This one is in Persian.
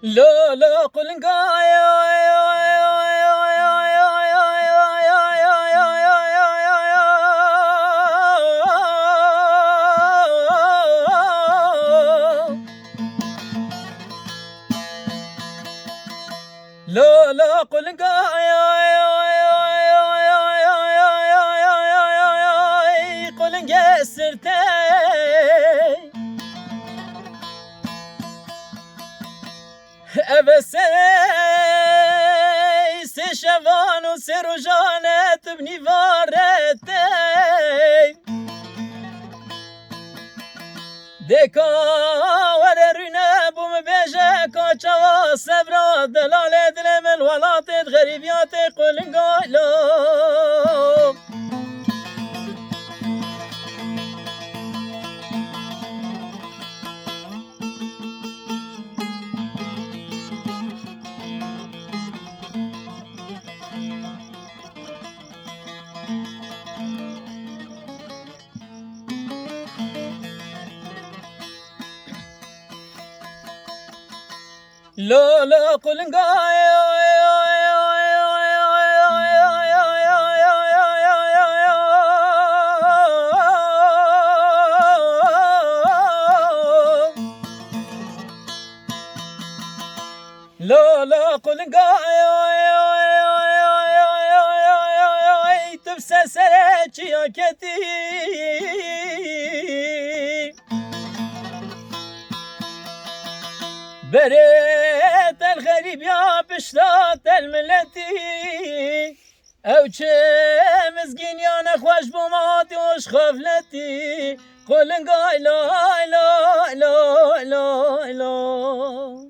لا لا قلنقايا لا لا قلنقايا قلنقا سرتي أبسي سشفان وسرجانات بني فارتي ديكا وررنا بمبيجا كوشا صبرا دلالة دلم الولات غريبيات قلنقايلو لا لا قلنقايا لا لا قلنقايا تبسى سراتي يا كتي بريت الغريب يا بشرات الملتي او مسكين يا نخوش بماتي وش خفلتي قلن قاي لا لا لا لا لا